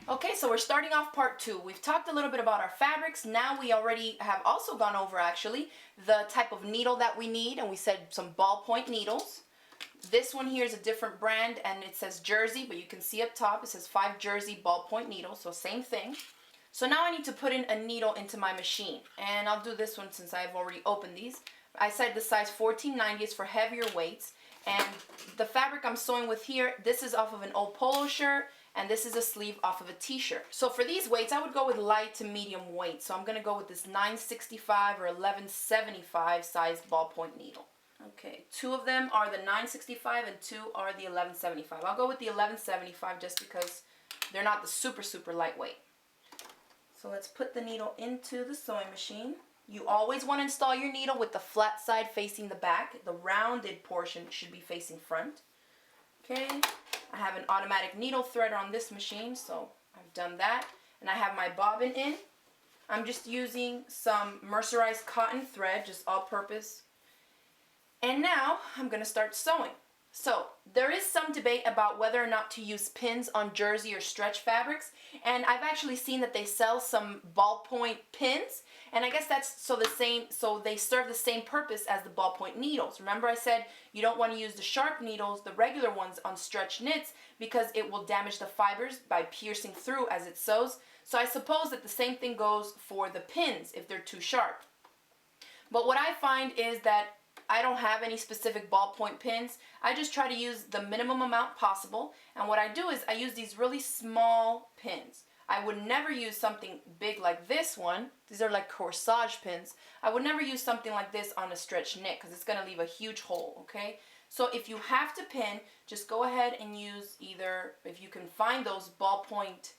Okay, so we're starting off part 2. We've talked a little bit about our fabrics. Now we already have also gone over actually the type of needle that we need, and we said some ballpoint needles. This one here is a different brand and it says Jersey, but you can see up top it says 5 Jersey ballpoint needles, so same thing. So now I need to put in a needle into my machine, and I'll do this one since I've already opened these. I said the size 1490 is for heavier weights, and the fabric I'm sewing with here, this is off of an old polo shirt, and this is a sleeve off of a t-shirt. So for these weights, I would go with light to medium weight. So I'm going to go with this 965 or 1175 size ballpoint needle. Okay, 2 of them are the 965 and 2 are the 1175. I'll go with the 1175 just because they're not the super lightweight. So let's put the needle into the sewing machine. You always want to install your needle with the flat side facing the back. The rounded portion should be facing front. Okay, I have an automatic needle threader on this machine, so I've done that. And I have my bobbin in. I'm just using some mercerized cotton thread, just all-purpose. And now I'm going to start sewing. So there is some debate about whether or not to use pins on jersey or stretch fabrics, and I've actually seen that they sell some ballpoint pins, and I guess that's so they serve the same purpose as the ballpoint needles. Remember I said you don't want to use the sharp needles, the regular ones, on stretch knits because it will damage the fibers by piercing through as it sews. So I suppose that the same thing goes for the pins if they're too sharp. But what I find is that I don't have any specific ballpoint pins. I just try to use the minimum amount possible, and what I do is I use these really small pins. I would never use something big like this one. These are like corsage pins. I would never use something like this on a stretch knit because it's going to leave a huge hole, okay? So if you have to pin, just go ahead and use either, if you can find those ballpoint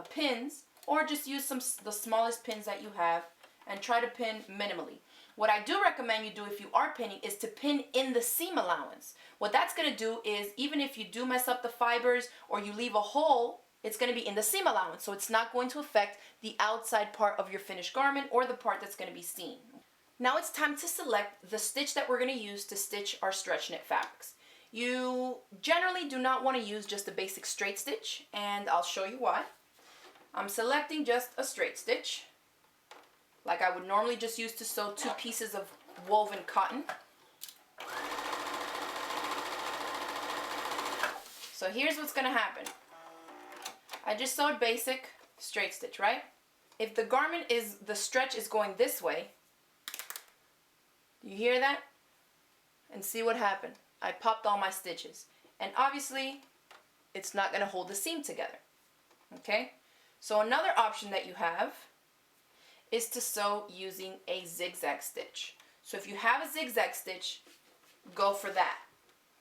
pins, or just use the smallest pins that you have and try to pin minimally. What I do recommend you do if you are pinning is to pin in the seam allowance. What that's going to do is, even if you do mess up the fibers or you leave a hole, it's going to be in the seam allowance, so it's not going to affect the outside part of your finished garment or the part that's going to be seen. Now it's time to select the stitch that we're going to use to stitch our stretch knit fabrics. You generally do not want to use just a basic straight stitch, and I'll show you why. I'm selecting just a straight stitch, like I would normally just use to sew 2 pieces of woven cotton. So here's what's going to happen. I just sewed basic straight stitch, right? If the stretch is going this way, you hear that? And see what happened. I popped all my stitches. And obviously, it's not going to hold the seam together. Okay? So another option that you have is to sew using a zigzag stitch. So if you have a zigzag stitch, go for that.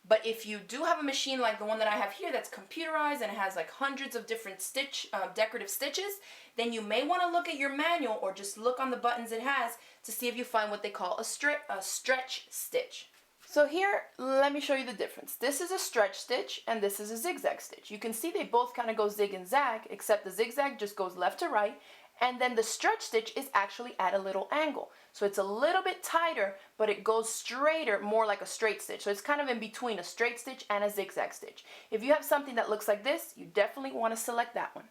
But if you do have a machine like the one that I have here that's computerized and it has like hundreds of different decorative stitches, then you may want to look at your manual or just look on the buttons it has to see if you find what they call a stretch stitch. So here, let me show you the difference. This is a stretch stitch and this is a zigzag stitch. You can see they both kind of go zig and zag, except the zigzag just goes left to right, and then the stretch stitch is actually at a little angle. So it's a little bit tighter, but it goes straighter, more like a straight stitch. So it's kind of in between a straight stitch and a zigzag stitch. If you have something that looks like this, you definitely want to select that one.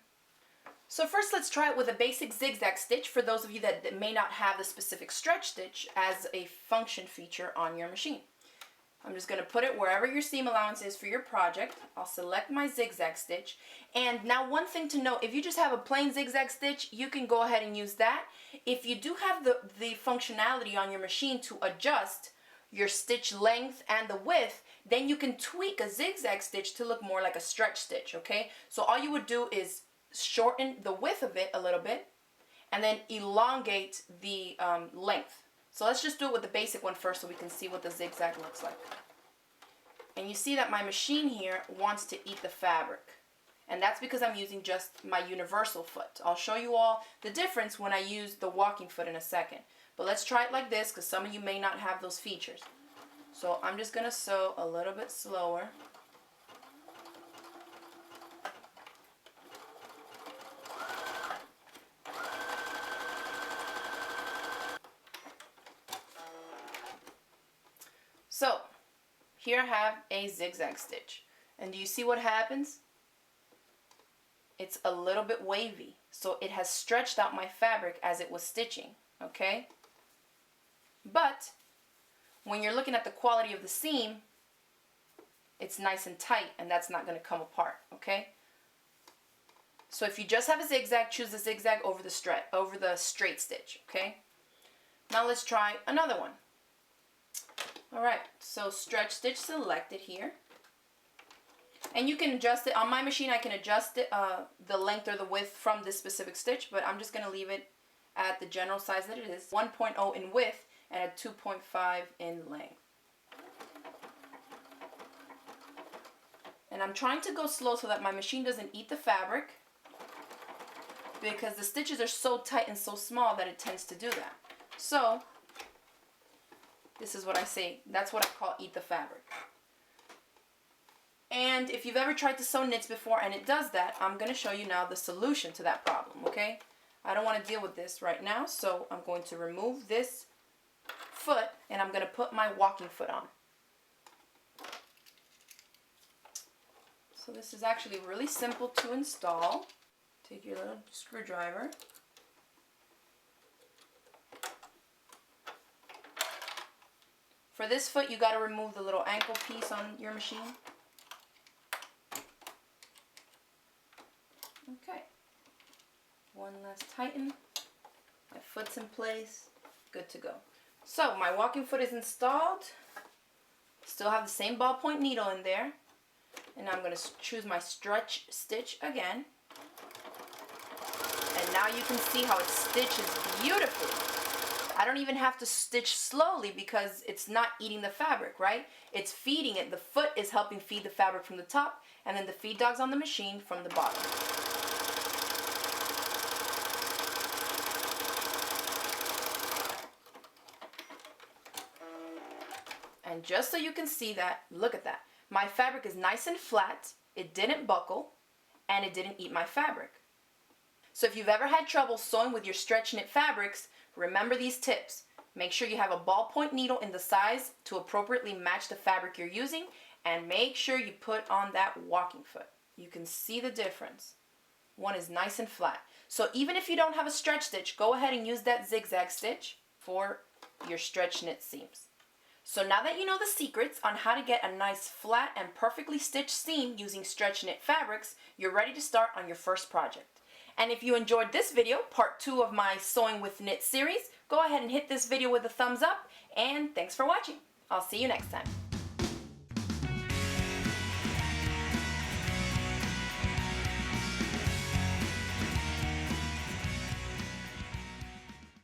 So first let's try it with a basic zigzag stitch for those of you that may not have the specific stretch stitch as a function feature on your machine. I'm just going to put it wherever your seam allowance is for your project. I'll select my zigzag stitch. And now one thing to note, if you just have a plain zigzag stitch, you can go ahead and use that. If you do have the functionality on your machine to adjust your stitch length and the width, then you can tweak a zigzag stitch to look more like a stretch stitch, okay? So all you would do is shorten the width of it a little bit and then elongate the length. So let's just do it with the basic one first so we can see what the zigzag looks like. And you see that my machine here wants to eat the fabric. And that's because I'm using just my universal foot. I'll show you all the difference when I use the walking foot in a second. But let's try it like this because some of you may not have those features. So I'm just going to sew a little bit slower. So here I have a zigzag stitch. And do you see what happens? it's a little bit wavy. So it has stretched out my fabric as it was stitching, okay? But when you're looking at the quality of the seam, it's nice and tight, and that's not going to come apart, okay? So if you just have a zigzag, choose the zigzag over the straight stitch, okay? Now let's try another one. All right, so stretch stitch selected here. And you can adjust it. On my machine, I can adjust it, the length or the width from this specific stitch, but I'm just going to leave it at the general size that it is, 1.0 in width and a 2.5 in length. And I'm trying to go slow so that my machine doesn't eat the fabric, because the stitches are so tight and so small that it tends to do that. So this is what I say, that's what I call eat the fabric. And if you've ever tried to sew knits before and it does that, I'm going to show you now the solution to that problem, okay? I don't want to deal with this right now, so I'm going to remove this foot and I'm going to put my walking foot on. So this is actually really simple to install. Take your little screwdriver. For this foot, you got to remove the little ankle piece on your machine. Okay, one last tighten, my foot's in place, good to go. So my walking foot is installed, still have the same ballpoint needle in there, and I'm going to choose my stretch stitch again, and now you can see how it stitches beautifully. I don't even have to stitch slowly because it's not eating the fabric, right? It's feeding it. The foot is helping feed the fabric from the top, and then the feed dog's on the machine from the bottom. And just so you can see that, look at that. My fabric is nice and flat, it didn't buckle, and it didn't eat my fabric. So if you've ever had trouble sewing with your stretch knit fabrics, remember these tips. Make sure you have a ballpoint needle in the size to appropriately match the fabric you're using, and make sure you put on that walking foot. You can see the difference. One is nice and flat. So even if you don't have a stretch stitch, go ahead and use that zigzag stitch for your stretch knit seams. So now that you know the secrets on how to get a nice flat and perfectly stitched seam using stretch knit fabrics, you're ready to start on your first project. And if you enjoyed this video, part 2 of my Sewing with Knit series, go ahead and hit this video with a thumbs up, and thanks for watching. I'll see you next time.